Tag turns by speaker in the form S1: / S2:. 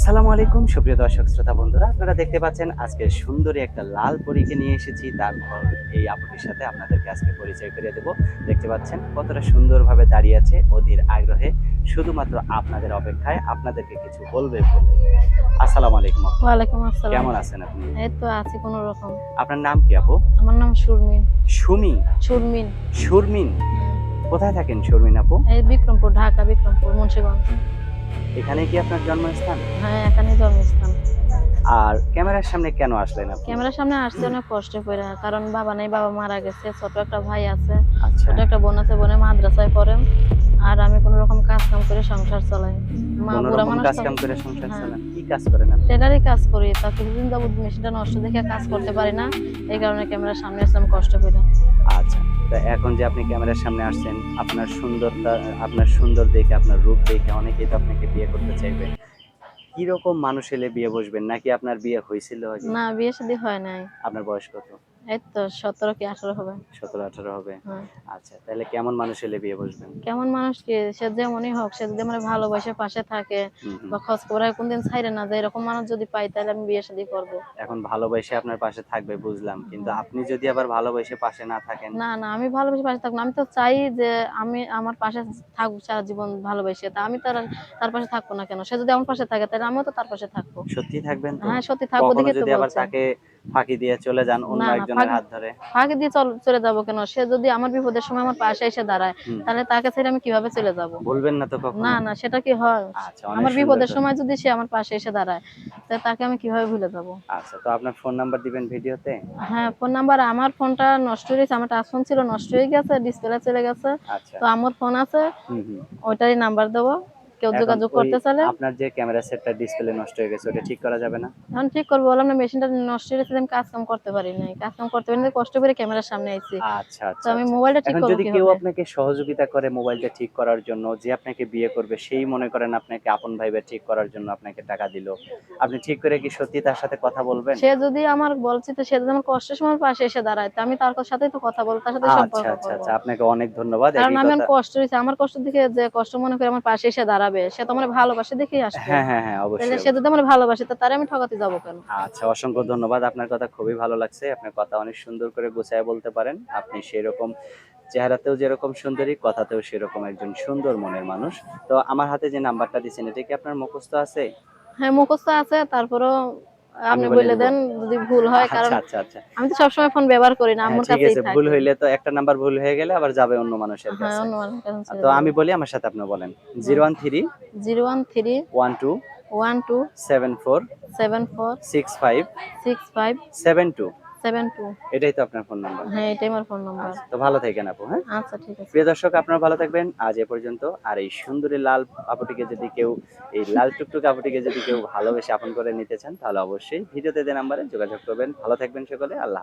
S1: আসসালামু আলাইকুম সুপ্রিয় দর্শক শ্রোতা বন্ধুরা, আপনারা দেখতে পাচ্ছেন আজকে সুন্দরী একটা লাল পরীকে নিয়ে এসেছি। তারপর এই আপুটির সাথে আপনাদেরকে আজকে পরিচয় করিয়ে দেব। দেখতে পাচ্ছেন কতটা সুন্দরভাবে দাঁড়িয়ে আছে অধীর আগ্রহে, শুধুমাত্র আপনাদের অপেক্ষায়, আপনাদেরকে কিছু বলবে বলে। আসসালামু আলাইকুম আপু,
S2: ওয়ালাইকুম আসসালাম।
S1: কেমন আছেন আপনি?
S2: এই তো আছি কোন রকম।
S1: আপনার নাম কি আপু?
S2: আমার নাম সুরমিন।
S1: সুমি?
S2: সুরমিন।
S1: সুরমিন?
S2: হুম।
S1: কোথায় থাকেন সুরমিন আপু?
S2: এই বিক্রমপুর, ঢাকা বিক্রমপুর, মুন্সিগঞ্জ।
S1: এখানে কি আপনার জন্মস্থান?
S2: হ্যাঁ, এখানেই জন্মস্থান।
S1: আর ক্যামেরার সামনে কেন আসলেন আপনি?
S2: ক্যামেরার সামনে আসছি অনেক কষ্ট করে, কারণ বাবা নাই, বাবা মারা গেছে। ছোট একটা ভাই আছে,
S1: আচ্ছা।
S2: ছোট একটা বোন আছে, বোনে মাদ্রাসায় পড়ে। আর আমি কোন রকম কাজ কাম করে সংসার চালাই। মা
S1: কোন
S2: বুড়া
S1: রকম
S2: মানুষ
S1: কাজ
S2: তো।
S1: কাম করে সংসার
S2: হ্যাঁ,
S1: চালান? কি কাজ করেন আপনি?
S2: টেলারই কাজ করি। তা কিছুদিন যাবত মেশিনটা নষ্ট দেখে কাজ করতে পারি না, এই কারণে ক্যামেরার সামনে আসলাম কষ্ট করে।
S1: আচ্ছা। তো এখন যে আপনি ক্যামেরার সামনে আসছেন, আপনার সুন্দর দেখে, আপনার রূপ দেখে অনেকেই তো আপনাকে বিয়ে করতে চাইবে। কিরকম মানুষ এলে বিয়ে বসবেন? নাকি আপনার বিয়ে হইছিল আগে?
S2: না, বিয়ে শাদী হয় নাই।
S1: আপনার বয়স কত?
S2: এই তো 17 কি 18 হবে।
S1: 17-18 হবে?
S2: হ্যাঁ।
S1: আচ্ছা, তাহলে কেমন মানুষ এলে বিয়ে বসবেন?
S2: কেমন মানুষ কি, সে যেমনই হোক, সে যদি আমার ভালোবাসে পাশে থাকে
S1: হুম, হুম।
S2: বা খোঁজ খবর রাখে, কোনদিন ছাইরে না যায়, এরকম মানুষ যদি পাই তাহলে আমি বিয়ে শাদী করবো।
S1: এখন ভালোবাসে আপনার পাশে থাকবে বুঝলাম। কিন্তু
S2: হুম।
S1: আপনি যদি আবার ভালোবাসে পাশে না থাকেন?
S2: না না, আমি ভালোবেসে পাশে থাকবো না। আমি তো চাই যে আমি আমার পাশে থাকবো সারা জীবন ভালোবেসে। তা আমি তার পাশে থাকবো না কেন? সে যদি আমার পাশে থাকে তাহলে আমিও তো তার পাশে থাকবো।
S1: সত্যিই থাকবেন তো?
S2: হ্যাঁ, সত্যি থাকবো
S1: কখনো
S2: দেখে তো
S1: যদি আবার
S2: বলছে।
S1: তাকে ফাঁকি দিয়ে চলে যান অন্য
S2: না না,
S1: একজনের
S2: ফাঁকি
S1: হাত ধরে?
S2: ফাঁকি দিয়ে চলে যাবো কেন? সে যদি আমার বিপদের সময় আমার পাশে এসে দাঁড়ায়,
S1: হুম।
S2: তাহলে তাকে ছেড়ে আমি কিভাবে চলে যাবো?
S1: বলবেন না তো
S2: না
S1: কখনো?
S2: না, সেটা কি হয়?
S1: আচ্ছা, অনেক
S2: আমার
S1: সুন্দর
S2: বিপদের
S1: তো।
S2: সময় যদি সে আমার পাশে এসে দাঁড়ায়, তাকে আমি কিভাবে ভুলে যাবো?
S1: আচ্ছা, তো আপনার ফোন নাম্বার দিবেন ভিডিওতে?
S2: হ্যাঁ, ফোন নাম্বার, আমার ফোনটা নষ্ট হয়ে গেছে। আমার টাচ ফোন ছিল, নষ্ট হয়ে গেছে, ডিসপ্লে চলে গেছে।
S1: আচ্ছা।
S2: তো আম্মুর ফোন আছে,
S1: হুম, হুম।
S2: ওইটারই নাম্বার দেবো। কেউ
S1: এখন
S2: যোগাযোগ
S1: ওই
S2: করতে চাইলে।
S1: আপনার যে ক্যামেরা সেটটার ডিসপ্লে নষ্ট হয়ে গেছে, ওটা ঠিক করা যাবে না?
S2: এখন ঠিক করবো, বললাম না মেশিনটা নষ্ট হয়ে গেছে, আমি কাজ কাম করতে পারি নাই। কাজ কাম করতে পারি নাই, কষ্ট করে ক্যামেরার সামনে আইছি।
S1: আচ্ছা,
S2: তো
S1: আচ্ছা,
S2: আমি
S1: আচ্ছা।
S2: মোবাইলটা ঠিক
S1: এখন
S2: করবো
S1: যদি কেউ
S2: কিভাবে?
S1: আপনাকে সহযোগিতা করে মোবাইলটা ঠিক করার জন্য, যে আপনাকে বিয়ে করবে সেই মনে করেন আপনাকে আপন ভাইবে ঠিক করার জন্য আপনাকে টাকা দিল। আপনি ঠিক করে কি সত্যি তার সাথে কথা বলবেন?
S2: সে যদি আমার বলছি, তো সে যদি আমার কষ্টের সময় আমার পাশে এসে দাঁড়ায়, তো আমি তার সাথেই তো কথা বলবো, তার সাথে
S1: আচ্ছা,
S2: সম্পর্ক
S1: আচ্ছা,
S2: করবো।
S1: আচ্ছা। আপনাকে অনেক ধন্যবাদ।
S2: কারণ
S1: একই
S2: আমি
S1: কথা।
S2: অনেক কষ্ট হইছে। আমার কষ্ট দেখে, যে কষ্ট মনে করে আমার পাশে এসে দাঁড়াবে, সে তো আমার ভালোবাসে দেখেই আসবে।
S1: হ্যাঁ, হ্যাঁ, হ্যাঁ।
S2: তাহলে
S1: অবশ্যই,
S2: সে যদি
S1: অবশ্যই।
S2: আমার ভালোবাসে, তো তারে আমি ঠকাতে যাবো কেন?
S1: আচ্ছা, অসংখ্য ধন্যবাদ। আপনার কথা খুবই ভালো লাগছে। আপনার কথা অনেক সুন্দর করে গুছায়ে বলতে পারেন। আপনি সেরকম চেহারাতেও যেরকম সুন্দরী, কথাতেও সেরকম একজন সুন্দর মনের মানুষ। তো আমার হাতে যে নাম্বারটা দিছেন, এটা কি আপনার মুখস্থ আছে?
S2: হ্যাঁ, মুখস্থ আছে, তারপরেও
S1: আমি
S2: আপনি
S1: বলে
S2: বইলে
S1: দিব?
S2: দেন যদি ভুল হয়, কারণ
S1: আচ্ছা, আচ্ছা, আচ্ছা।
S2: আমি তো সবসময় ফোন ব্যবহার করি না,
S1: হ্যাঁ,
S2: আম্মুর
S1: ঠিক
S2: কাছেই
S1: আছে। ভুল
S2: থাকে।
S1: হইলে তো একটা নাম্বার ভুল হয়ে গেলে আবার যাবে অন্য মানুষের
S2: হ্যাঁ,
S1: কাছে।
S2: অন্য মানুষের কাছে ছেড়ে
S1: তো
S2: দিব।
S1: আমি বলি, আমার সাথে আপনিও বলেন।
S2: হুম।
S1: 013
S2: 013
S1: 12
S2: 12
S1: 74
S2: 74
S1: 65
S2: 65
S1: 72।
S2: 72।
S1: এটাই তো আপনার ফোন নাম্বার?
S2: হ্যাঁ, এটাই আমার ফোন নাম্বার।
S1: আচ্ছা, তো ভালো থাকেন আপু, হ্যাঁ?
S2: আচ্ছা, ঠিক আছে।
S1: প্রিয় দর্শক, আপনারা ভালো থাকবেন। আজ এ পর্যন্ত। আর এই সুন্দরী লাল আপুটিকে যদি কেউ, এই লাল টুকটুকে আপুটিকে যদি কেউ ভালোবেসে আপন করে নিতে চান, তাহলে অবশ্যই ভিডিওতে দেওয়া নাম্বারে যোগাযোগ করবেন। ভালো থাকবেন সকলে। আল্লাহ হাফেজ।